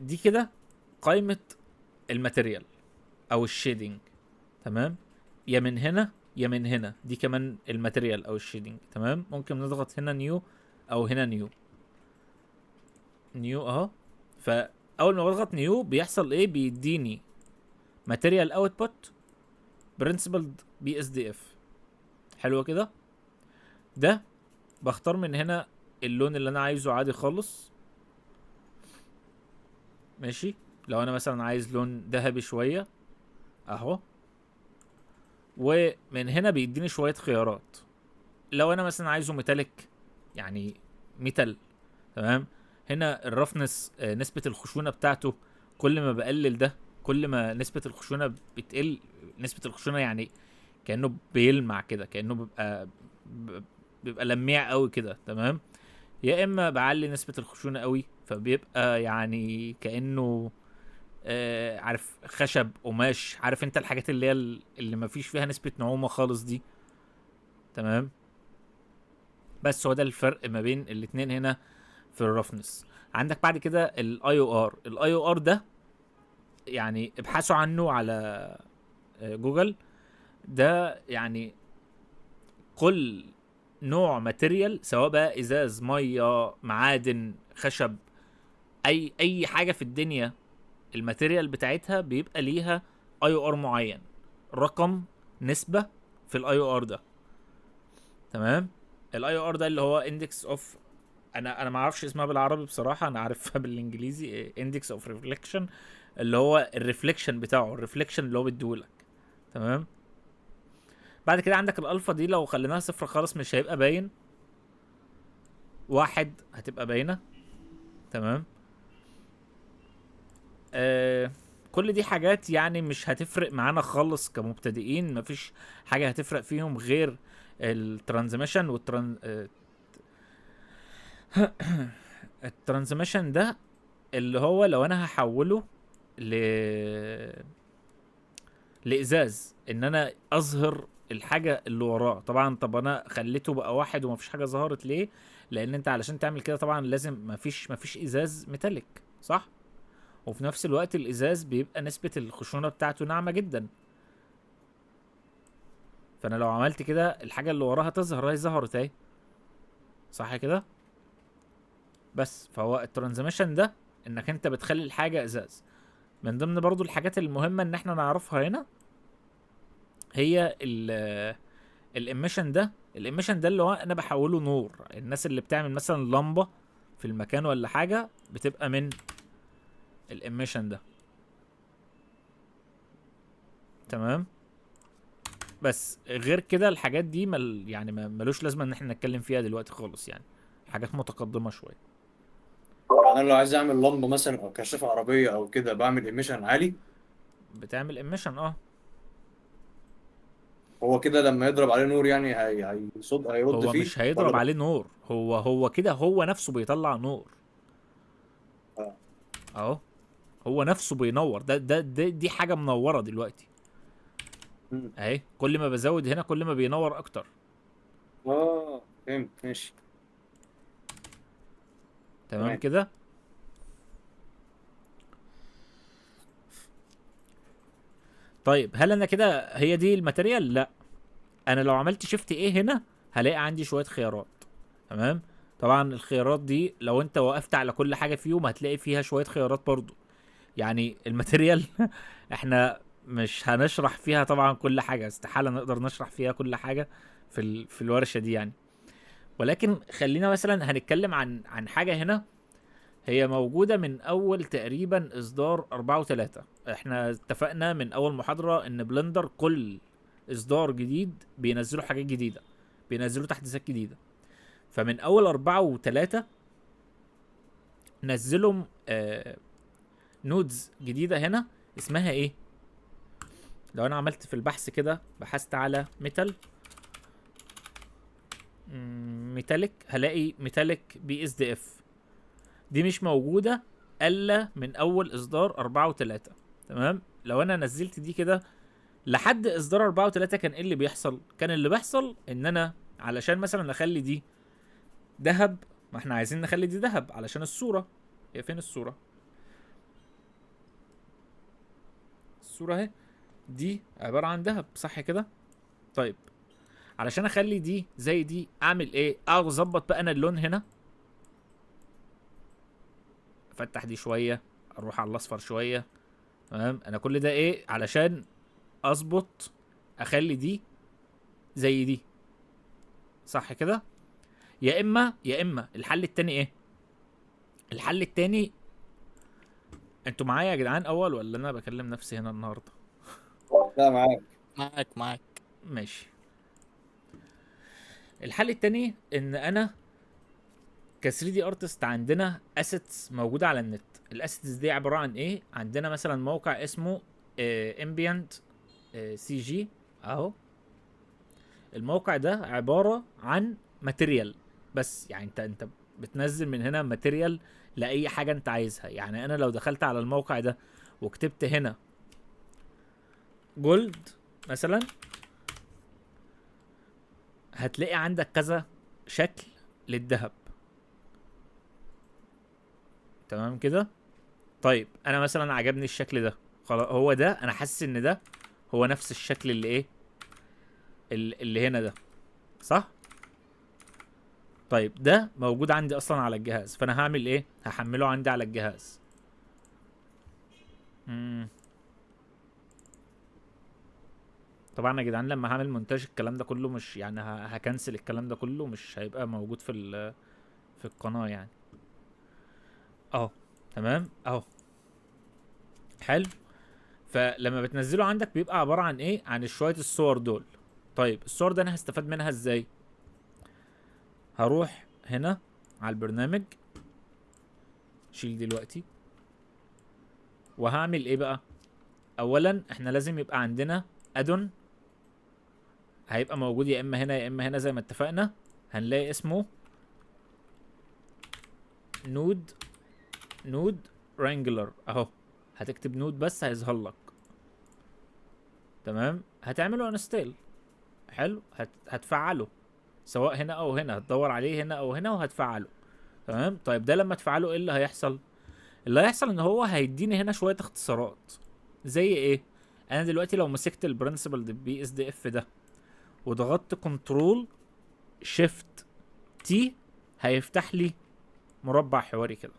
دي كده قائمة الماتيريال او الشيدنج. تمام، يا من هنا يا من هنا، دي كمان الماتيريال او الشيدنج. تمام، ممكن نضغط هنا نيو او هنا نيو. نيو اهو. فاول ما بضغط نيو بيحصل ايه؟ بيديني ماتيريال اوتبوت برنسبلد بي اس دي اف. حلو كده. ده بختار من هنا اللون اللي انا عايزه عادي خالص. ماشي، لو انا مثلا عايز لون ذهبي شويه اهو. ومن هنا بيديني شويه خيارات. لو انا مثلا عايزه ميتاليك، يعني ميتال. تمام، هنا الرفنس نسبه الخشونه بتاعته، كل ما بقلل ده كل ما نسبه الخشونه بتقل. نسبه الخشونه يعني كانه بيلمع كده، كانه بيبقى لميع قوي كده. تمام، يا اما بعلي نسبه الخشونه قوي فبيبقى يعني كانه عارف خشب قماش، عارف انت الحاجات اللي هي اللي ما فيش فيها نسبه نعومه خالص دي. تمام، بس هو ده الفرق ما بين الاتنين هنا في الرفنس. عندك بعد كده الاي او ار. الاي او ار ده يعني ابحثوا عنه على جوجل. ده يعني كل نوع ماتيريال، سواء بقى ازاز، ميه، معادن، خشب، اي حاجه في الدنيا، الماتيريال بتاعتها بيبقى ليها اي او ار معين، رقم، نسبه في الاي او ار ده. تمام، الاي او ار ده اللي هو اندكس اوف، انا ما اعرفش اسمها بالعربي بصراحه، انا عارفها بالانجليزي، اندكس اوف ريفليكشن، اللي هو الريفليكشن بتاعه، الريفليكشن اللي هو بيديهولك. تمام، بعد كده عندك الالفا دي، لو خليناها صفر خالص مش هيبقى باين. واحد هتبقى باينه. تمام. آه كل دي حاجات يعني مش هتفرق معانا خالص كمبتدئين، مفيش حاجه هتفرق فيهم غير الترانزميشن الترانزميشن ده اللي هو لو انا هحوله ل لازاز، ان انا اظهر الحاجه اللي وراه. طبعا طب انا خليته بقى واحد ومفيش حاجه ظهرت ليه؟ لان انت علشان تعمل كده طبعا لازم مفيش ازاز ميتاليك، صح؟ وفي نفس الوقت الازاز بيبقى نسبه الخشونه بتاعته ناعمه جدا. فانا لو عملت كده الحاجه اللي وراها تظهر، هي ظهرت اهي، صح كده؟ بس فهو الترانزميشن ده انك انت بتخلي الحاجه ازاز. من ضمن برضو الحاجات المهمه ان احنا نعرفها هنا هي الاميشن ده. الاميشن ده اللي هو انا بحوله نور. الناس اللي بتعمل مثلا لمبه في المكان ولا حاجه بتبقى من الاميشن ده. تمام، بس غير كده الحاجات دي يعني ملوش لازمه ان احنا نتكلم فيها دلوقتي خالص، يعني حاجات متقدمه شويه. يعني انا لو عايز اعمل لمبه مثلا او كشاف عربيه او كده بعمل ايميشن عالي. بتعمل اميشن اه. هو كده لما يضرب عليه نور يعني هيرد هو فيه مش ولا هيضرب لا؟ عليه نور، هو كده هو نفسه بيطلع نور اه. اهو. هو نفسه بينور، دي حاجه منوره دلوقتي مم. اهي. كل ما بزود هنا كل ما بينور اكتر. فهمت ماشي. تمام تمام. كده. طيب هل انا كده هي دي الماتيريال؟ لا، انا لو عملت شيفت ايه هنا هلاقي عندي شويه خيارات. تمام، طبعا الخيارات دي لو انت وقفت على كل حاجه فيهم هتلاقي فيها شويه خيارات برضو. يعني الماتيريال احنا مش هنشرح فيها طبعا كل حاجه، استحاله نقدر نشرح فيها كل حاجه في الورشه دي يعني. ولكن خلينا مثلا هنتكلم عن حاجه هنا هي موجوده من اول تقريبا اصدار 4 و3. احنا اتفقنا من اول محاضره ان بلندر كل اصدار جديد بينزلوا حاجات جديده، بينزلوا تحديثات جديده. فمن اول 4 و3 نزلوا نودز جديده هنا. اسمها ايه؟ لو انا عملت في البحث كده بحثت على ميتال، ميتاليك، هلاقي ميتاليك بي اس دي اف. دي مش موجوده الا من اول اصدار 4 و3. تمام، لو انا نزلت دي كده لحد اصدار 4 و3 كان ايه اللي بيحصل؟ كان اللي بيحصل ان انا علشان مثلا اخلي دي ذهب، ما احنا عايزين نخلي دي ذهب علشان الصوره. هي فين الصوره؟ الصورة اهي، دي عبارة عن دهب صح كده؟ طيب علشان اخلي دي زي دي اعمل ايه؟ اقعد اظبط بقى انا اللون هنا، افتح دي شوية، اروح على الاصفر شوية. تمام، انا كل ده ايه؟ علشان اظبط اخلي دي زي دي صح كده؟ يا اما الحل التاني ايه؟ الحل التاني، انتوا معايا يا جدعان اول ولا انا بكلم نفسي هنا النهارده؟ لا معاك. معاك. ماشي. الحل التاني ان انا ك 3 دي ارتست عندنا اسيتس موجوده على النت. الاسيتس دي عباره عن ايه؟ عندنا مثلا موقع اسمه امبيانت سي جي اهو. الموقع ده عباره عن ماتيريال بس، يعني انت بتنزل من هنا ماتيريال لاي حاجه انت عايزها. يعني انا لو دخلت على الموقع ده وكتبت هنا جولد مثلا، هتلاقي عندك كذا شكل للذهب. تمام كده؟ طيب انا مثلا عجبني الشكل ده، خلاص هو ده، انا حاسس ان ده هو نفس الشكل اللي ايه، اللي هنا ده صح. طيب ده موجود عندي اصلا على الجهاز، فانا هعمل ايه؟ هحمله عندي على الجهاز. مم. طبعا يا جدعان لما هعمل مونتاج الكلام ده كله مش يعني هكنسل الكلام ده كله، مش هيبقى موجود في في القناة يعني. اهو تمام اهو. حلو. فلما بتنزله عندك بيبقى عبارة عن ايه؟ عن شوية الصور دول. طيب الصور ده انا هستفاد منها ازاي؟ هروح هنا على البرنامج، شيل دلوقتي، وهعمل ايه بقى؟ اولا احنا لازم يبقى عندنا ادون، هيبقى موجود يا اما هنا يا اما هنا زي ما اتفقنا. هنلاقي اسمه نود رانجلر اهو. هتكتب نود بس هيظهر لك. تمام، هتعمله انستيل. حلو، هتفعله سواء هنا او هنا، هتدور عليه هنا او هنا وهتفعله. تمام. طيب ده لما تفعله ايه اللي هيحصل؟ اللي هيحصل ان هو هيديني هنا شويه اختصارات. زي ايه؟ انا دلوقتي لو مسكت البرنسبل بي اس دي اف ده وضغطت كنترول شيفت تي، هيفتح لي مربع حواري كده.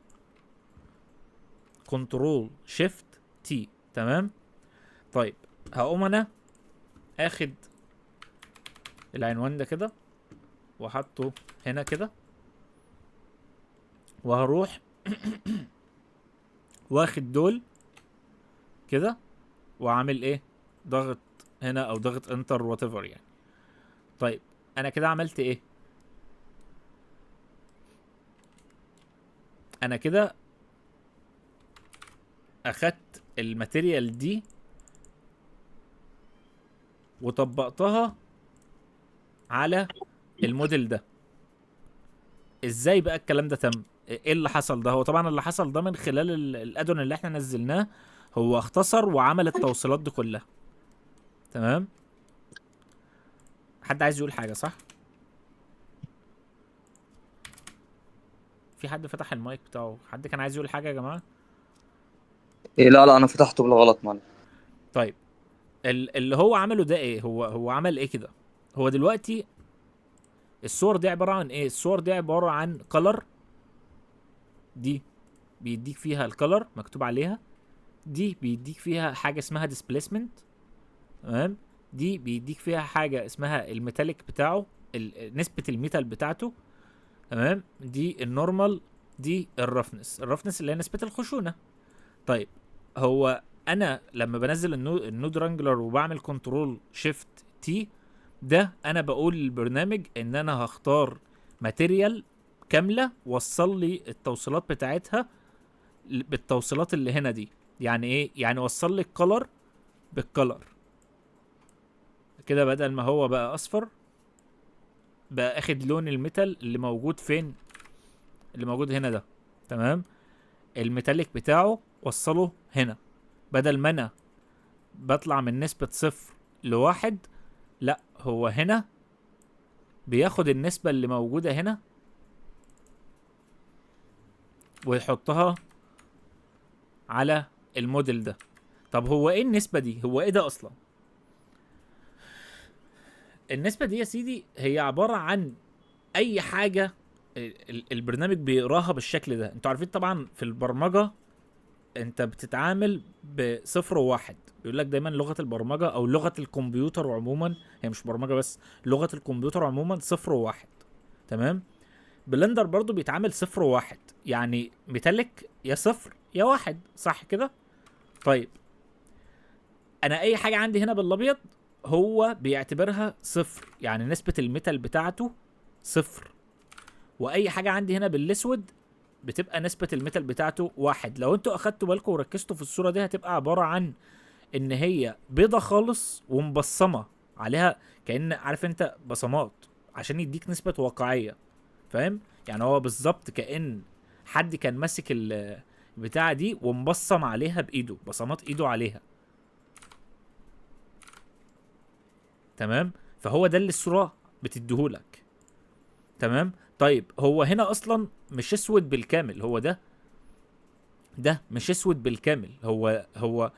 كنترول شيفت تي. تمام. طيب هقوم انا اخد العنوان ده كده واحطه هنا كده، وهروح واخد دول كده واعمل ايه؟ ضغط هنا او ضغط انتر وات ايفر يعني. طيب انا كده عملت ايه؟ انا كده اخدت الماتيريال دي وطبقتها على الموديل ده. ازاي بقى الكلام ده تم؟ ايه اللي حصل ده؟ هو طبعا اللي حصل ده من خلال الادون اللي احنا نزلناه، هو اختصر وعمل التوصيلات دي كلها. تمام. حد عايز يقول حاجه صح؟ في حد فتح المايك بتاعه؟ حد كان عايز يقول حاجه يا جماعه؟ إيه، لا انا فتحته بالغلط معلش. طيب اللي هو عمله ده ايه؟ هو عمل ايه كده؟ هو دلوقتي الصور دي عباره عن ايه؟ الصور دي عباره عن كلر، دي بيديك فيها الكلر مكتوب عليها، دي بيديك فيها حاجه اسمها ديسبليسمنت. تمام. دي بيديك فيها حاجه اسمها الميتاليك بتاعه، نسبه الميتال بتاعته. تمام. دي النورمال، دي الرفنس اللي هي نسبه الخشونه. طيب هو انا لما بنزل النود رانجلر وبعمل كنترول شيفت تي، ده انا بقول للبرنامج ان انا هختار ماتيريال كامله وصل لي التوصيلات بتاعتها بالتوصيلات اللي هنا دي. يعني ايه؟ يعني وصل لي الكلر بالكلر كده، بدل ما هو بقى اصفر بقى اخد لون الميتال اللي موجود فين، اللي موجود هنا ده. تمام. الميتاليك بتاعه وصله هنا، بدل ما انا بطلع من نسبة 0 ل1، لا هو هنا بياخد النسبة اللي موجودة هنا ويحطها على الموديل ده. طب هو ايه النسبة دي؟ هو ايه ده اصلا؟ النسبة دي يا سيدي هي عبارة عن اي حاجة البرنامج بيقراها بالشكل ده. انتوا عارفين طبعا في البرمجة انت بتتعامل بصفر وواحد. بيقول لك دايما لغة البرمجة او لغة الكمبيوتر عموما، هي مش برمجة بس، لغة الكمبيوتر عموما صفر وواحد. تمام. بلندر برضو بيتعامل صفر وواحد، يعني ميتاليك يا صفر يا واحد، صح كده؟ طيب انا اي حاجة عندي هنا بالابيض هو بيعتبرها صفر، يعني نسبة الميتال بتاعته صفر. واي حاجة عندي هنا بالاسود بتبقى نسبة الميتال بتاعته واحد. لو انتوا اخدتوا بالكم وركزتوا في الصورة دي هتبقى عبارة عن ان هي بيضة خالص ومبصمة عليها، كأن عارف انت بصمات، عشان يديك نسبة واقعية. فاهم؟ يعني هو بالظبط كأن حد كان ماسك البتاعة دي ومبصم عليها بإيده، بصمات إيده عليها. تمام. فهو ده اللي الصورة بتديهولك. تمام. طيب هو هنا أصلا مش أسود بالكامل، هو ده مش أسود بالكامل، هو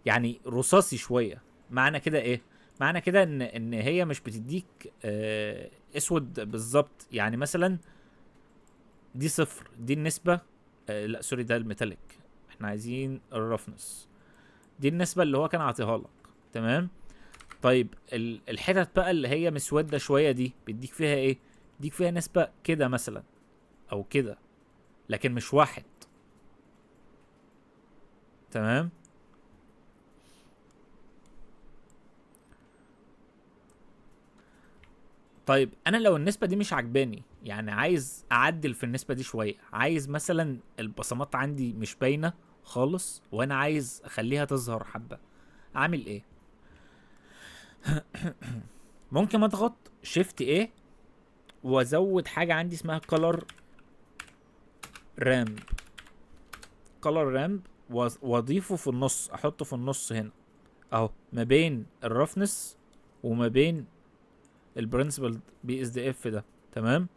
يعني رصاصي شوية. معنى كده إيه؟ معنى كده إن هي مش بتديك أسود بالظبط. يعني مثلا دي صفر، دي النسبة. لا سوري، ده الميتاليك، احنا عايزين الرفنس. دي النسبة اللي هو كان عاطيها لك. تمام. طيب الحتت بقى اللي هي مسودة شوية دي بيديك فيها ايه؟ بيديك فيها نسبة كده مثلا او كده، لكن مش واحد. تمام. طيب انا لو النسبة دي مش عجباني، يعني عايز اعدل في النسبة دي شوية، عايز مثلا البصمات عندي مش باينة خالص وانا عايز اخليها تظهر حبة، اعمل ايه؟ ممكن اضغط شيفت ايه وازود حاجه عندي اسمها color ramp. color ramp واضيفه في النص، احطه في النص هنا اهو، ما بين الرفنس وما بين البرنسبل بي اس دي اف ده. تمام.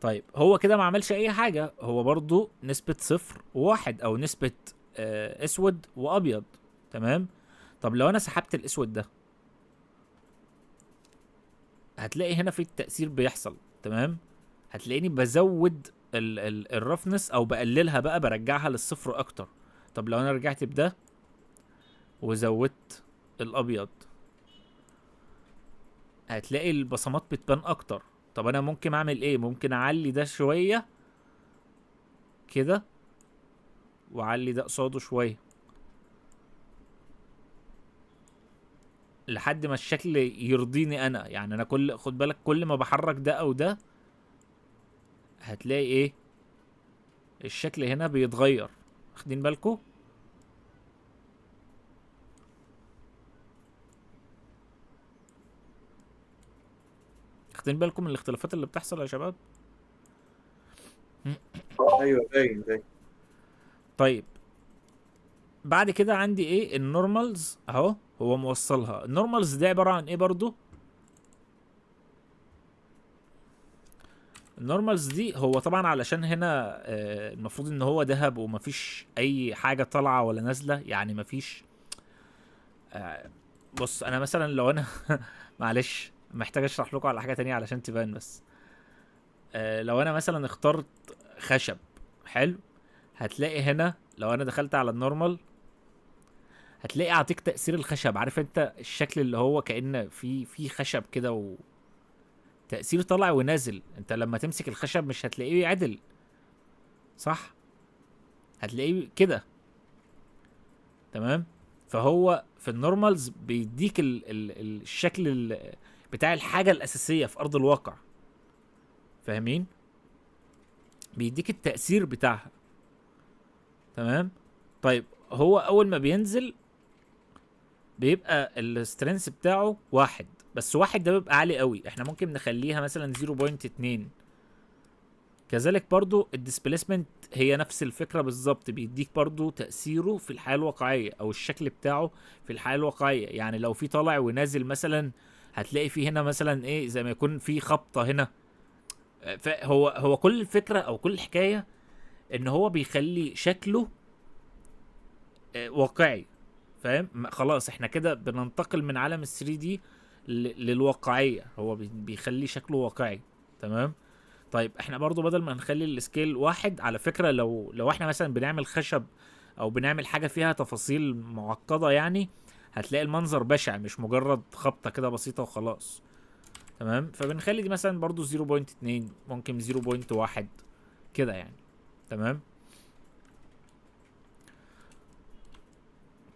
طيب هو كده ما عملش اي حاجه، هو برضو نسبه صفر وواحد او نسبه اسود وابيض. تمام. طب لو انا سحبت الاسود ده هتلاقي هنا في التأثير بيحصل. تمام. هتلاقيني بزود الرفنس او بقللها بقى، برجعها للصفر اكتر. طب لو انا رجعت بده وزودت الابيض هتلاقي البصمات بتبان اكتر. طب انا ممكن اعمل ايه؟ ممكن اعلي ده شوية كده واعلي ده قصاده شوية لحد ما الشكل يرضيني انا. يعني انا خد بالك كل ما بحرك ده او ده هتلاقي ايه؟ الشكل هنا بيتغير. واخدين بالكم؟ واخدين بالكم من الاختلافات اللي بتحصل يا شباب؟ ايوه باين باين. طيب بعد كده عندي ايه؟ النورمالز اهو، هو موصلها. النورمالز دي عباره عن ايه برضو؟ النورمالز دي هو طبعا علشان هنا المفروض ان هو ذهب ومفيش اي حاجه طالعه ولا نازله، يعني مفيش بص انا مثلا لو انا معلش محتاج اشرح لكم على حاجه تانية علشان تبان بس. لو انا مثلا اخترت خشب حلو، هتلاقي هنا لو انا دخلت على النورمال هتلاقي اعطيك تأثير الخشب. عارف انت الشكل اللي هو كأن في خشب كده وتأثير طالع ونازل. انت لما تمسك الخشب مش هتلاقيه عدل، صح؟ هتلاقيه كده. تمام. فهو في النورمالز بيديك الشكل بتاع الحاجة الأساسية في أرض الواقع. فاهمين؟ بيديك التأثير بتاعها. تمام. طيب هو أول ما بينزل بيبقى السترينث بتاعه واحد، بس واحد ده بيبقى عالي قوي، احنا ممكن نخليها مثلا 0.2. كذلك برضو الديسبيسمنت هي نفس الفكرة بالظبط، بيديك برضو تأثيره في الحياة الواقعية او الشكل بتاعه في الحياة الواقعية. يعني لو في طالع ونازل مثلا هتلاقي في هنا مثلا ايه زي ما يكون في خبطة هنا. فهو كل الفكرة او كل الحكاية ان هو بيخلي شكله واقعي. فاهم؟ خلاص احنا كده بننتقل من عالم ال 3 دي للواقعيه، هو بيخلي شكله واقعي. تمام. طيب احنا برضو بدل ما نخلي السكيل واحد، على فكره لو احنا مثلا بنعمل خشب او بنعمل حاجه فيها تفاصيل معقده يعني، هتلاقي المنظر بشع، مش مجرد خبطه كده بسيطه وخلاص. تمام. فبنخلي دي مثلا برضو 0.2، ممكن 0.1 كده يعني. تمام.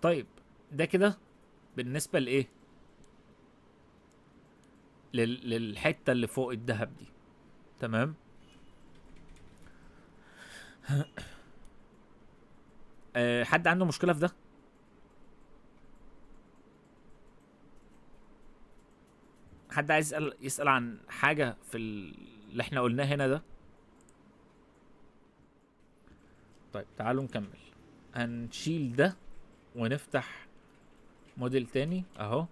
طيب ده كده بالنسبه لايه، للحته اللي فوق الدهب دي. تمام. حد عنده مشكله في ده؟ حد عايز يسأل عن حاجه في اللي احنا قلناه هنا ده؟ طيب تعالوا نكمل. هنشيل ده ونفتح موديل تاني اهو،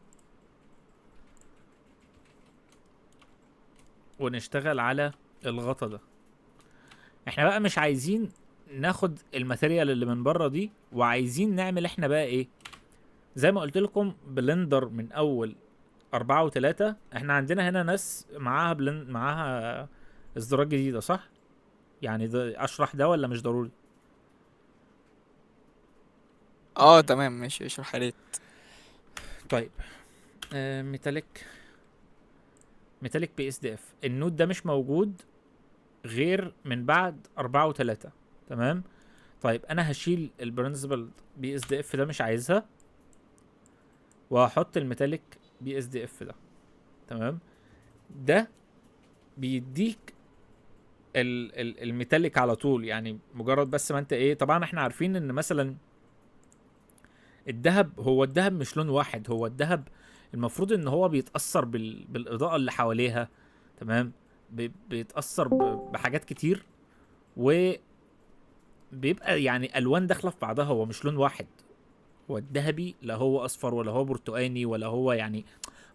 ونشتغل على الغطا ده. احنا بقى مش عايزين ناخد الماتيريال اللي من بره دي، وعايزين نعمل احنا بقى ايه، زي ما قلت لكم بلندر من اول 4 و3. احنا عندنا هنا ناس معاها معاها اصدارات جديدة صح؟ يعني ده اشرح ده ولا مش ضروري؟ اه تمام ماشي، اشرح يا ريت. طيب ميتاليك بي اس دي اف، النود ده مش موجود غير من بعد 4 و3. تمام. طيب انا هشيل البرنسبل بي اس دي اف ده، مش عايزها، وهحط الميتاليك بي اس دي اف ده. تمام. ده بيديك الميتاليك على طول، يعني مجرد بس ما انت ايه، طبعا احنا عارفين ان مثلا الذهب، هو الذهب مش لون واحد، هو الذهب المفروض ان هو بيتأثر بالاضاءة اللي حواليها. تمام. بيتأثر بحاجات كتير، وبيبقى يعني الوان داخله في بعضها، هو مش لون واحد. هو الذهبي لا هو اصفر ولا هو برتقاني ولا هو يعني،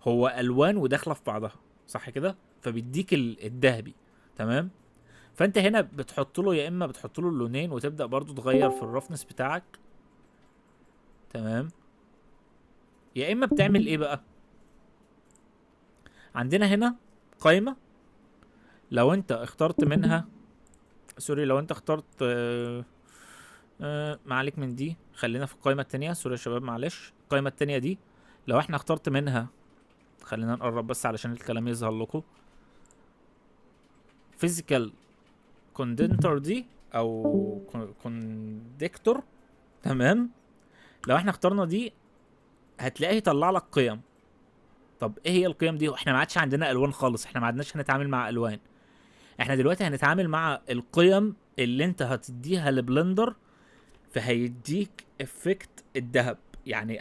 هو الوان وداخله في بعضها، صح كده؟ فبيديك الذهبي. تمام. فانت هنا بتحط له، يا اما بتحط له اللونين وتبدا برضو تغير في الرفنس بتاعك. تمام. يا اما بتعمل ايه بقى، عندنا هنا قائمه، لو انت اخترت منها، سوري لو انت اخترت ما عليك من دي، خلينا في القائمه التانية. سوري يا شباب معلش، القائمه التانية دي لو احنا اخترت منها، خلينا نقرب بس علشان الكلام يظهر لكم. فيزيكال كوندنتر دي او كوندكتور. تمام. لو احنا اخترنا دي هتلاقيه يطلع لك قيم. طب ايه هي القيم دي؟ احنا ما عادش عندنا الوان خالص، احنا ما عدناش هنتعامل مع الوان. احنا دلوقتي هنتعامل مع القيم اللي انت هتديها لبلندر، فهيديك افكت الذهب. يعني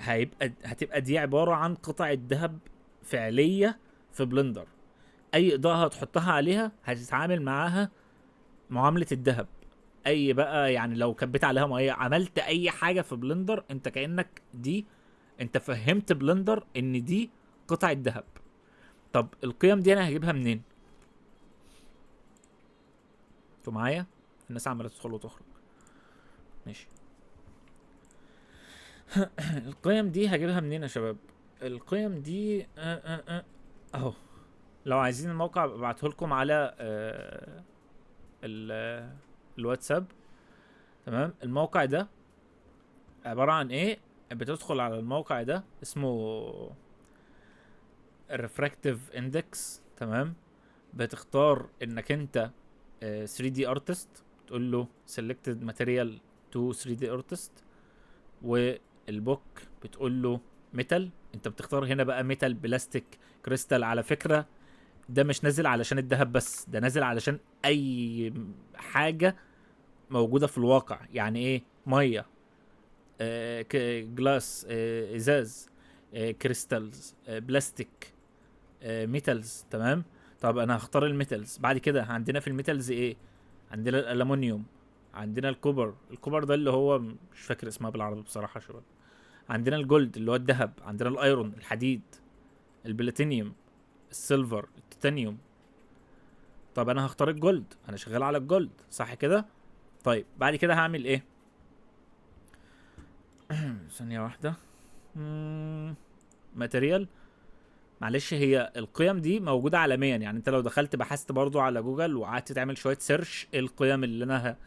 هتبقى دي عبارة عن قطع الذهب فعلية في بلندر. اي اضاءة هتحطها عليها هتتعامل معاها معاملة الذهب. اي بقى يعني لو كبيت عليها ميه، عملت اي حاجة في بلندر، انت كأنك دي، انت فهمت بلندر ان دي قطع الذهب. طب القيم دي انا هجيبها منين؟ انتوا معايا؟ الناس عمالة تدخل وتخرج. ماشي. القيم دي هجيبها منين يا شباب؟ القيم دي اهو. لو عايزين الموقع ابعته لكم على الواتساب. تمام. الموقع ده عبارة عن ايه؟ بتدخل على الموقع ده اسمه الريفراكتيف اندكس. تمام. بتختار انك انت 3D artist، تقول له selected material to 3D artist، والبوك بتقول له ميتال. انت بتختار هنا بقى ميتال، بلاستيك، كريستال. على فكرة ده مش نازل علشان الذهب بس، ده نازل علشان اي حاجة موجودة في الواقع. يعني ايه؟ مية، جلاس، ازاز، كريستالز، بلاستيك، ميتالز. تمام. طب انا هختار الميتالز. بعد كده عندنا في الميتالز ايه؟ عندنا الالومنيوم، عندنا الكوبر ده اللي هو مش فاكر اسمها بالعربي بصراحه يا شباب. عندنا الجولد اللي هو الذهب، عندنا الايرون الحديد، البلاتينيوم، السيلفر، التيتانيوم. طب انا هختار الجولد، انا شغال على الجولد صح كده؟ طيب بعد كده هعمل ايه؟ ثانيه واحده. ماتيريال. معلش، هي القيم دي موجوده عالميا، يعني انت لو دخلت بحثت برضو على جوجل وقعدت تعمل شويه سيرش ايه القيم اللي انا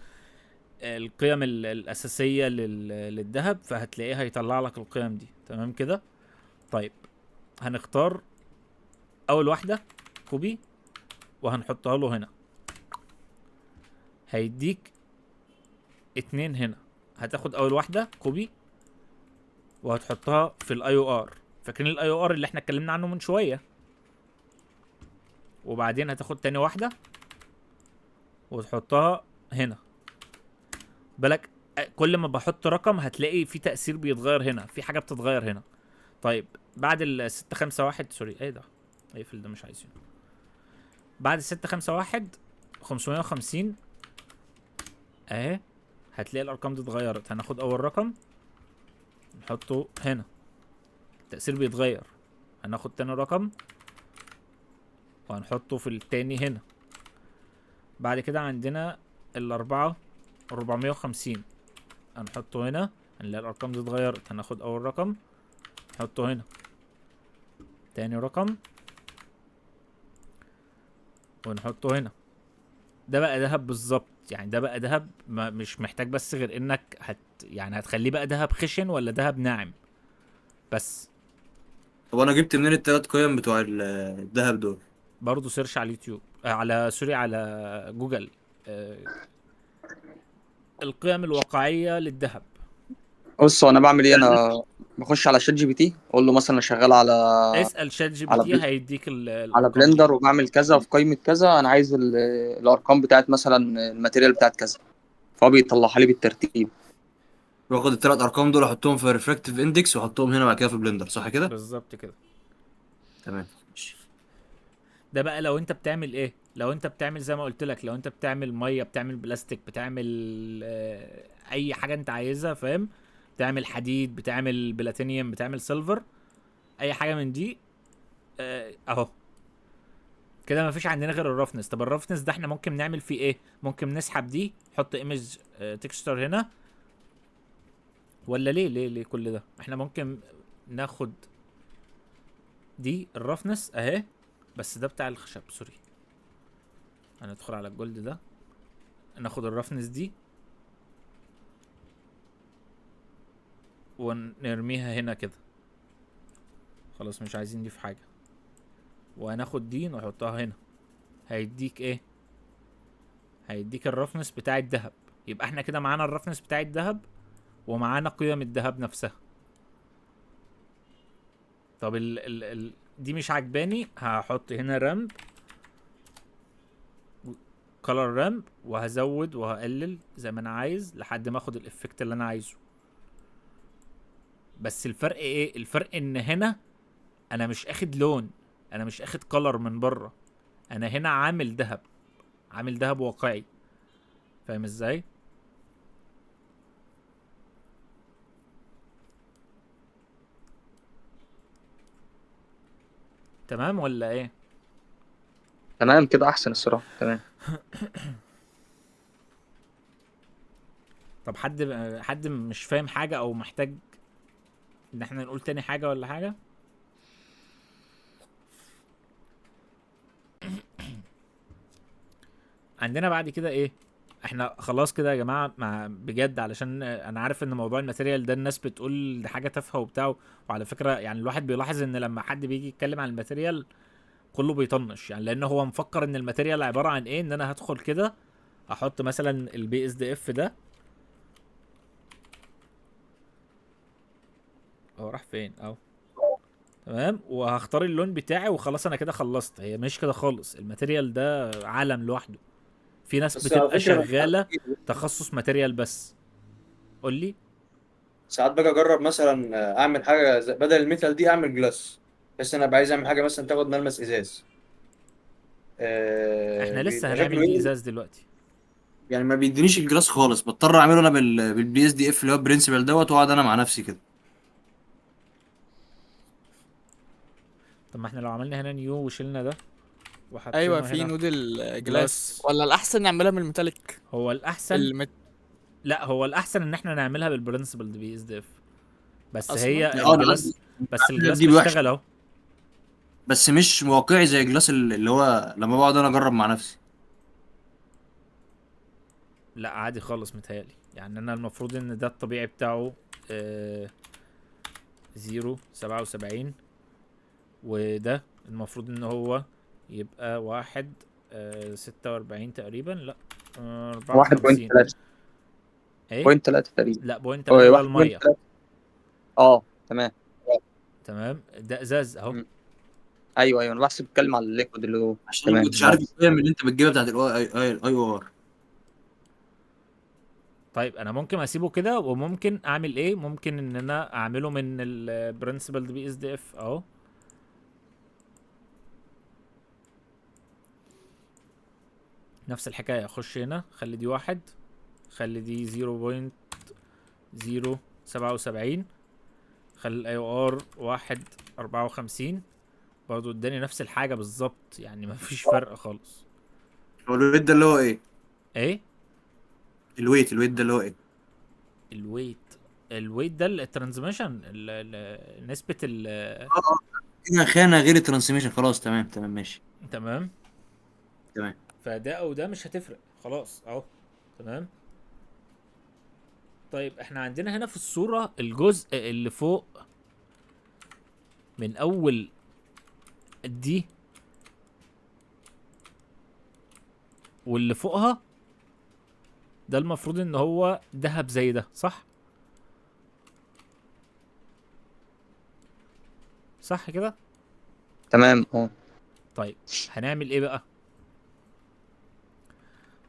القيم الاساسيه للذهب، فهتلاقيه هيطلع لك القيم دي. تمام كده. طيب هنختار اول واحده كوبي وهنحطها له هنا، هيديك 2 هنا. هتاخد اول واحده كوبي وهتحطها في الاي او ار. فاكرين الاي او ار اللي احنا اتكلمنا عنه من شويه؟ وبعدين هتاخد تاني واحده وتحطها هنا. بالك كل ما بحط رقم هتلاقي في تأثير بيتغير هنا، في حاجة بتتغير هنا. طيب بعد ال 651 سوري ايه ده؟ اقفل ده مش عايزينه. بعد ال 651 550 اهي هتلاقي الارقام دي اتغيرت. هناخد اول رقم نحطه هنا، التأثير بيتغير. هناخد تاني رقم وهنحطه في التاني هنا. بعد كده عندنا الأربعة 450 هنحطه هنا، هنلاقي الأرقام دي اتغيرت. هناخد أول رقم نحطه هنا، تاني رقم ونحطه هنا. ده بقى دهب بالظبط، يعني ده بقى دهب مش محتاج بس غير انك يعني هتخليه بقى دهب خشن ولا دهب ناعم بس. طب انا جبت منين التلات قيم بتوع الذهب دول؟ برضه سيرش على اليوتيوب على سوري على جوجل. آه القيم الواقعية للذهب. بص، هو انا بعمل ايه؟ انا بخش على شات جي بي تي، اقول له مثلا انا شغال على اسأل شات جي بي على تي بل... هيديك على الأرقام دي. بلندر، وبعمل كذا في قائمة كذا، انا عايز الارقام بتاعت مثلا الماتيريال بتاعت كذا، فهو بيطلعها لي بالترتيب. باخد التلات ارقام دول احطهم في ريفراكتيف اندكس واحطهم هنا بعد كده في بلندر، صح كده؟ بالظبط كده. تمام ماشي. ده بقى لو انت بتعمل ايه، لو انت بتعمل زي ما قلت لك، لو انت بتعمل ميه، بتعمل بلاستيك، بتعمل اي حاجه انت عايزها، فاهم؟ بتعمل حديد، بتعمل بلاتينيوم، بتعمل سيلفر، اي حاجه من دي. اهو كده مفيش عندنا غير الرفنس. طب الرفنس ده احنا ممكن نعمل فيه ايه؟ ممكن نسحب دي، نحط ايمج تكستشر هنا، ولا ليه كل ده؟ احنا ممكن ناخد دي الرفنس اهي، بس ده بتاع الخشب سوري. هندخل على الجولد ده، ناخد الرفنس دي ونرميها هنا كده. خلاص مش عايزين دي في حاجة. وهناخد دي نحطها هنا، هيديك ايه؟ هيديك الرفنس بتاع الذهب. يبقى احنا كده معانا الرفنس بتاع الذهب ومعانا قيم الذهب نفسها. طب دي مش عجباني، هحط هنا رامب كولر رامب، وهزود وهقلل زي ما انا عايز لحد ما اخد الافكت اللي انا عايزه. بس الفرق ايه؟ الفرق ان هنا انا مش اخد لون، انا مش اخد كولر من بره، انا هنا عامل دهب، عامل دهب واقعي. فاهم ازاي؟ تمام ولا ايه؟ تمام كده احسن الصراحة. تمام. طب حد مش فاهم حاجة او محتاج ان احنا نقول تاني حاجة ولا حاجة؟ عندنا بعد كده ايه؟ احنا خلاص كده يا جماعه، مع بجد، علشان انا عارف ان موضوع الماتيريال ده الناس بتقول ده حاجه تافهه وبتاع. وعلى فكره يعني الواحد بيلاحظ ان لما حد بيجي يتكلم عن الماتيريال كله بيطنش، يعني لان هو مفكر ان الماتيريال عباره عن ايه، ان انا هدخل كده احط مثلا البي اس دي اف ده. هو راح فين؟ اهو. تمام، وهختار اللون بتاعي وخلاص انا كده خلصت. هي مش كده خالص، الماتيريال ده عالم لوحده. في ناس بس على بتبقى فكرة أنا شغاله تخصص ماتيريال بس. قول لي. ساعات باجي اجرب مثلا اعمل حاجه بدل الميتال دي اعمل جلاس، بس انا ابقى عايز اعمل حاجه مثلا تاخد ملمس ازاز. احنا لسه بيبقى هنعمل شكله دي ايه؟ ازاز دلوقتي. يعني ما بيدينيش الجلاس خالص، بضطر اعمله انا بالبي اس دي اف اللي هو برنسبل دوت، واقعد انا مع نفسي كده. طب ما احنا لو عملنا هنا نيو وشلنا ده ايوه وحطينا في هنا نودل جلاس، جلاس، ولا الاحسن نعملها من الميتاليك؟ هو الاحسن. المت... لا، هو الاحسن ان احنا نعملها بالبرنسبل دي بي اس دي اف. بس أصلاً؟ هي اه انا الجلاس، قصدي بس الجلاس دي وحشه، بيشتغل اهو. بس مش واقعي زي جلاس اللي هو لما بقعد انا اجرب مع نفسي. لا عادي خالص متهيألي، يعني انا المفروض ان ده الطبيعي بتاعه 0.77، وده المفروض ان هو يبقى 1.46 تقريبا، لا 54. 1.3 ايه؟ بوينت 3 تقريبا. لا بوينت هو 3 ده الميه. 1.3. اه تمام. تمام ده ازاز اهو. مم. ايوه ايوه، انا بحسب بتكلم على الليكويد اللي هو. عشان ما تمام كنتش عارف ماشي. القيم اللي انت بتجيبها بتاعت الاي او ار. طيب انا ممكن اسيبه كده، وممكن اعمل ايه، ممكن ان انا اعمله من البرنسبل بي اس دي اف اهو. نفس الحكايه، اخش هنا خلي دي واحد، خلي دي 0.077، خلي الاي او ار 1.54، برضه اداني نفس الحاجه بالظبط، يعني مفيش فرق خالص. هو الويت ده اللي هو ايه؟ ايه الويت ده اللي هو ايه؟ الويت؟ الويت ده الترانزميشن، نسبه هنا خانه غير الترانسميشن، خلاص تمام تمام ماشي. تمام. تمام. فده او ده مش هتفرق خلاص اهو. تمام. طيب احنا عندنا هنا في الصورة الجزء اللي فوق من اول دي واللي فوقها، ده المفروض ان هو دهب زي ده، صح؟ صح كده؟ تمام اه. طيب هنعمل ايه بقى؟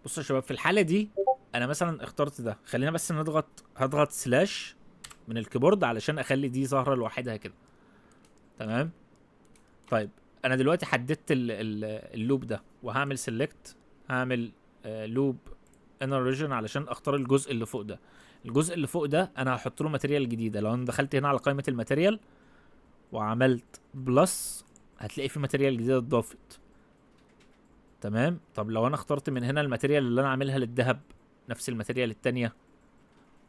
بصوا يا شباب، في الحالة دي انا مثلا اخترت ده، خلينا بس هضغط سلاش من الكيبورد علشان اخلي دي ظاهرة لوحدها كده. تمام. طيب انا دلوقتي حددت اللوب ده، وهعمل سيلكت، هعمل لوب انر ريجن علشان اختار الجزء اللي فوق ده. الجزء اللي فوق ده انا هحط له ماتيريال جديده. لو انا دخلت هنا على قائمه الماتيريال وعملت بلس، هتلاقي في ماتيريال جديده اتضافت. تمام. طب لو انا اخترت من هنا الماتيريال اللي انا عاملها للذهب، نفس الماتيريال التانية،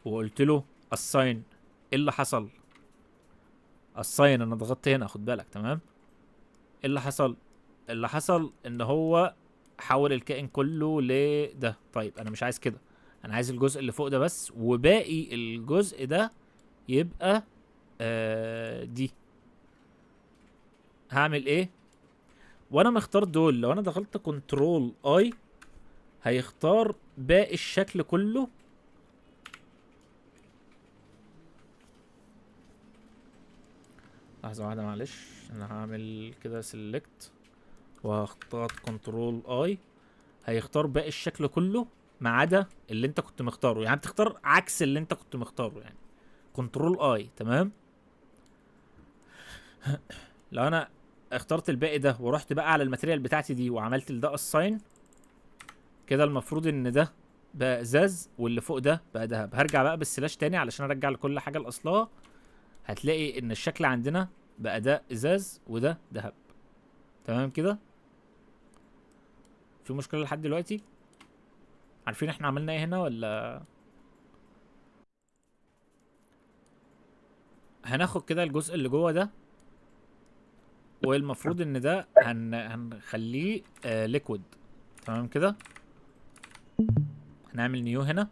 وقلت له assign، ايه اللي حصل؟ assign انا ضغطت هنا، خد بالك. تمام. ايه اللي حصل؟ اللي حصل ان هو حول الكائن كله لده. طيب انا مش عايز كده، انا عايز الجزء اللي فوق ده بس، وباقي الجزء ده يبقى دي. هعمل ايه وانا مختار دول؟ لو انا دخلت كنترول اي هيختار باقي الشكل كله. لحظة واحدة معلش، انا هعمل كده سيلكت وهختار كنترول اي، هيختار باقي الشكل كله ما عدا اللي انت كنت مختاره، يعني بتختار عكس اللي انت كنت مختاره يعني. كنترول اي. تمام. لو انا اخترت الباقي ده ورحت بقى على الماتيريال بتاعتي دي وعملت لده اساين كده، المفروض ان ده بقى ازاز واللي فوق ده بقى دهب. هرجع بقى بالسلاش تاني علشان ارجع لكل حاجه لاصلها. هتلاقي ان الشكل عندنا بقى ده ازاز وده دهب. تمام كده. في مشكله لحد دلوقتي؟ عارفين احنا عملنا ايه هنا ولا؟ هناخد كده الجزء اللي جوه ده، والمفروض ان ده هنخليه ليكويد. تمام كده. هنعمل نيو هنا،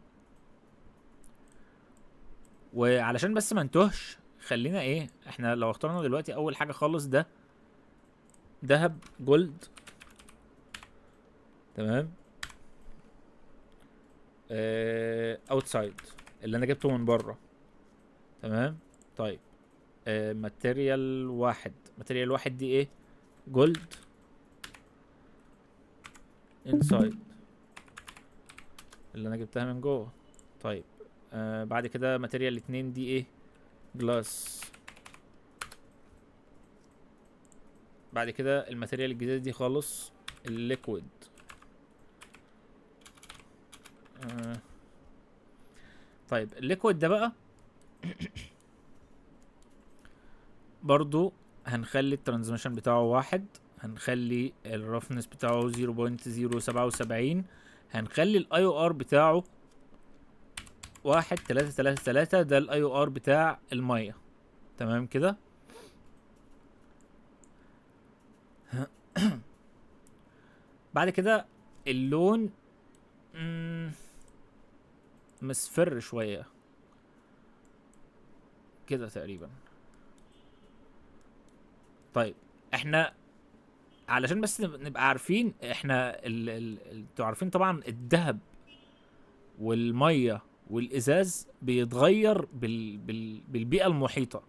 وعلشان بس ما نتوهش خلينا ايه، احنا لو اخترنا دلوقتي اول حاجه خالص ده دهب جولد. تمام. اوتسايد اللي انا جبته من بره. تمام. طيب ماتيريال واحد، ماتيريال واحد دي ايه؟ جولد انسايد اللي انا جبتها من جوه. طيب بعد كده ماتيريال اتنين دي ايه؟ جلاس. بعد كده الماتيريال الجديدة دي خالص الليكويد. طيب الليكويد ده بقى برضو هنخلي الترانزميشن بتاعه واحد، هنخلي الرفنس بتاعه 0.077، هنخلي الاي او ار بتاعه 1.333، ده الاي او ار بتاع المية. تمام كده. بعد كده اللون مصفر شويه كده تقريبا. طيب احنا علشان بس نبقى عارفين، احنا انتوا عارفين طبعا الذهب والميه والازاز بيتغير بالبيئه المحيطه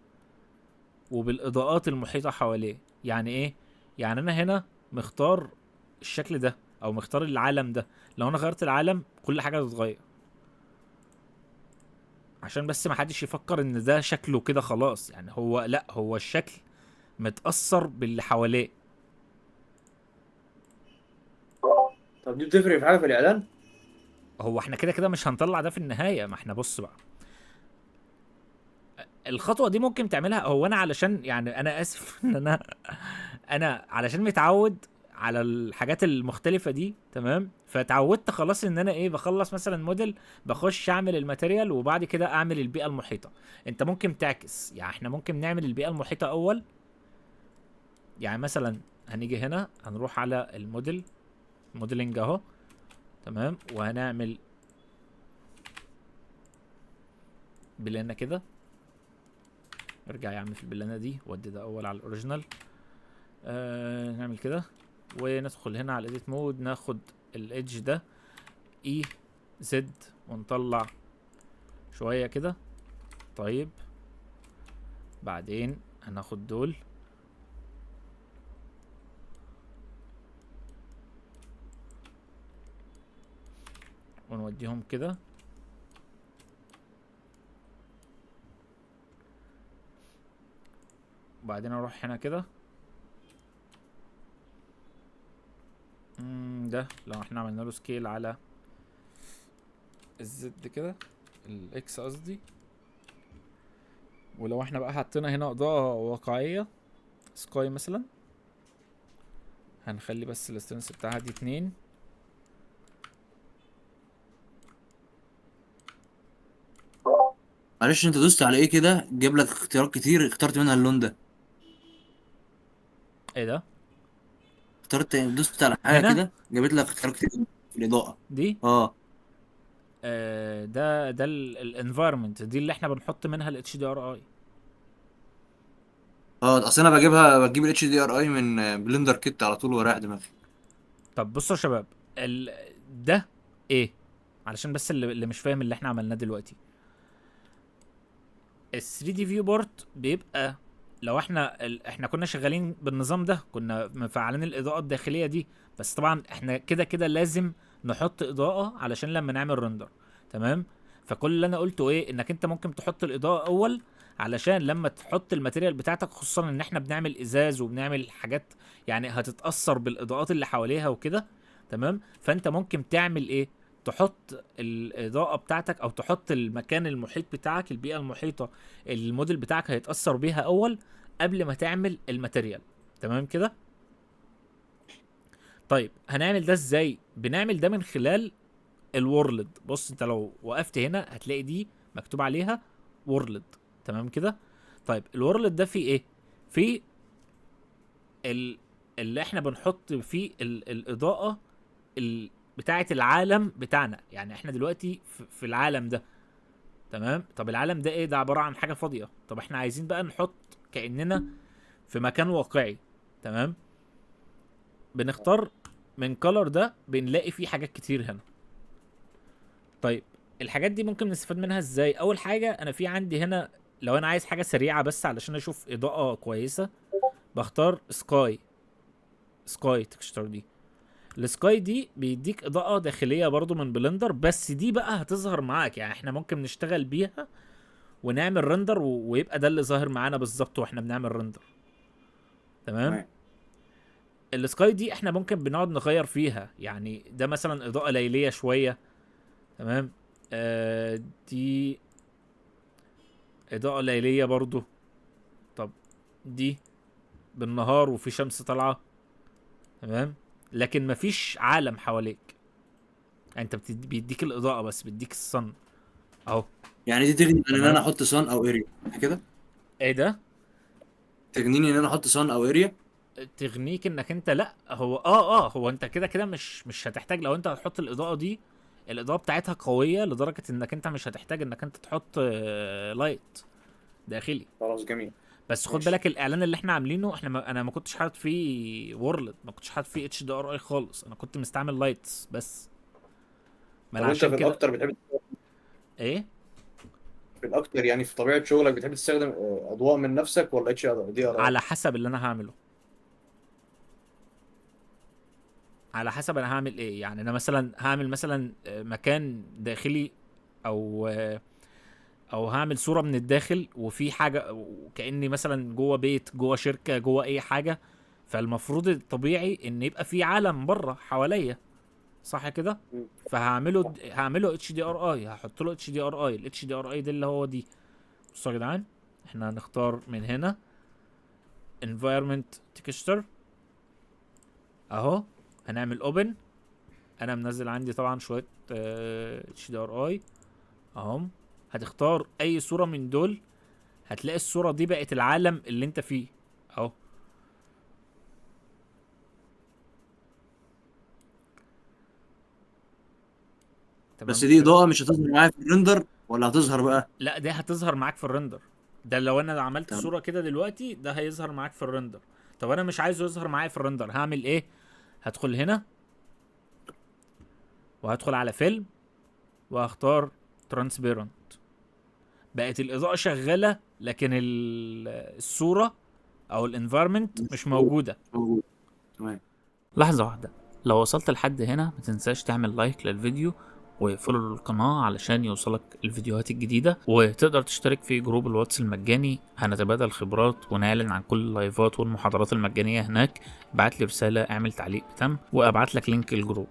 وبالاضاءات المحيطه حواليه. يعني ايه؟ يعني انا هنا مختار الشكل ده او مختار العالم ده، لو انا غيرت العالم كل حاجه تتغير، عشان بس ما حدش يفكر ان ده شكله كده خلاص. يعني هو لا، هو الشكل متأثر باللي حواليه. طب دي بتفرق في حاجه في الاعلان؟ هو احنا كده كده مش هنطلع ده في النهاية. ما احنا بص بقى، الخطوة دي ممكن تعملها. هو انا علشان يعني انا اسف ان انا علشان متعود على الحاجات المختلفة دي، تمام؟ فتعودت خلاص ان انا ايه، بخلص مثلا موديل، بخش اعمل الماتيريال وبعد كده اعمل البيئة المحيطة. انت ممكن تعكس، يعني احنا ممكن نعمل البيئة المحيطة اول. يعني مثلا هنيجي هنا هنروح على الموديل، موديلنج اهو، تمام، وهنعمل بلانة كده. ارجع يا عم في البلانة دي ودي ده اول على الاوريجينال. نعمل كده وندخل هنا على الايديت مود، ناخد الايدج ده اي زد ونطلع شوية كده. طيب بعدين هناخد دول ونوديهم كده. وبعدين اروح هنا كده. ده لو احنا عملنا له سكيل على الزد كده، الاكس قصدي. ولو احنا بقى حطينا هنا اضاءة واقعية سكاي مثلا، هنخلي بس الاستنس بتاعها دي 2. معلش انت دوست على ايه كده؟ جاب لك اختيارات كتير، اخترت منها اللون ده. ايه ده؟ دوست على حاجه هنا كده جابت لك اختيارات كتير في الاضاءه. دي اه ده الانفايرمنت دي اللي احنا بنحط منها الاتش دي ار اي. اه، اصل انا بجيب الاتش دي ار اي من بلندر كيت على طول ورايح دماغي. طب بصوا يا شباب، ال... ده ايه؟ علشان بس اللي مش فاهم اللي احنا عملناه دلوقتي، ال 3 دي فيو بورت بيبقى، لو احنا كنا شغالين بالنظام ده كنا مفعلين الاضاءه الداخليه دي، بس طبعا احنا كده كده لازم نحط اضاءه علشان لما نعمل رندر، تمام؟ فكل اللي انا قلته ايه، انك انت ممكن تحط الاضاءه اول علشان لما تحط الماتيريال بتاعتك، خصوصا ان احنا بنعمل ازاز وبنعمل حاجات يعني هتتاثر بالاضاءات اللي حواليها وكده، تمام؟ فانت ممكن تعمل ايه، تحط الاضاءه بتاعتك او تحط المكان المحيط بتاعك، البيئه المحيطه الموديل بتاعك هيتأثر بيها أول قبل ما تعمل الماتيريال، تمام كده؟ طيب هنعمل ده ازاي؟ بنعمل ده من خلال الورلد. بص انت لو وقفت هنا هتلاقي دي مكتوب عليها وورلد، تمام كده؟ طيب الورلد ده فيه ايه؟ فيه اللي احنا بنحط فيه الإضاءة بتاعة العالم بتاعنا. يعني احنا دلوقتي في العالم ده، تمام؟ طب العالم ده ايه؟ ده عبارة عن حاجة فاضية. طب احنا عايزين بقى نحط كأننا في مكان واقعي، تمام؟ بنختار من كولر ده، بنلاقي فيه حاجات كتير هنا. طيب الحاجات دي ممكن نستفاد منها ازاي؟ اول حاجة انا في عندي هنا، لو انا عايز حاجة سريعة بس علشان اشوف اضاءة كويسة، بختار سكاي تكستشر دي. السكاي دي بيديك اضاءة داخلية برضو من بلندر، بس دي بقى هتظهر معاك. يعني احنا ممكن نشتغل بيها ونعمل رندر ويبقى ده اللي ظاهر معانا بالظبط واحنا بنعمل رندر، تمام؟ تمام. السكاي دي احنا ممكن بنقعد نغير فيها. يعني ده مثلا اضاءة ليلية شوية، تمام؟ دي اضاءة ليلية برضو. طب دي بالنهار وفي شمس طالعة، تمام؟ لكن مفيش عالم حواليك. يعني انت بيديك الاضاءة بس، بيديك الصن اهو، يعني دي تغني عن ان انا تمام؟ احط صن او اريا كده؟ ايه ده؟ تغنيني ان انا احط صن او اريا؟ تغنيك انك انت، لا هو هو انت كده كده مش هتحتاج. لو انت هتحط الاضاءه دي، الاضاءه بتاعتها قويه لدرجه انك انت مش هتحتاج انك انت تحط لايت داخلي. خلاص جميل. بس خد ماشي. بالك الاعلان اللي احنا عاملينه، انا ما كنتش حاطط فيه وورلد، ما كنتش حاطط فيه اتش دي ار اي خالص، انا كنت مستعمل لايتس بس. ما انا طب انت عشان في كده. الاكتر بتحب، ايه؟ في الاكتر يعني في طبيعه شغلك بتحب تستخدم اضواء من نفسك ولا اتش دي ار اي؟ على حسب اللي انا هعمله، على حسب انا هعمل ايه. يعني انا مثلا هعمل مثلا مكان داخلي، او او هعمل صورة من الداخل وفي حاجة كأني مثلا جوه بيت، جوه شركة، جوه اي حاجة. فالمفروض الطبيعي ان يبقى في عالم بره حواليا، صح كده؟ مم. هعمله اتش دي ار اي، هحط له اتش دي ار اي. الاتش دي ار اي ده اللي هو دي. بصوا يا جدعان، احنا هنختار من هنا environment texture اهو، هنعمل open. انا منزل عندي طبعا شوية اتش دي ار اي اهم. هتختار اي صورة من دول، هتلاقي الصورة دي بقت العالم اللي انت فيه اهو. بس تمام دي كده. اضاءه مش هتظهر معايا في الريندر ولا هتظهر بقى؟ لا دي هتظهر معاك في الرندر. ده لو انا عملت تمام. صورة كده دلوقتي، ده هيظهر معاك في الرندر. طب انا مش عايزه يظهر معايا في الرندر، هعمل ايه؟ هدخل هنا وهدخل على فيلم وهختار ترانسبيرنت. بقت الاضاءة شغالة لكن الصورة او الانفايرمنت مش موجودة. موجود. تمام. لحظة واحدة، لو وصلت لحد هنا ما تنساش تعمل لايك للفيديو وفولو للقناة علشان يوصلك الفيديوهات الجديدة، وتقدر تشترك في جروب الواتس المجاني، هنتبادل خبرات ونعلن عن كل اللايفات والمحاضرات المجانية هناك. ابعت لي رسالة، اعمل تعليق بتم، وابعت لك لينك الجروب.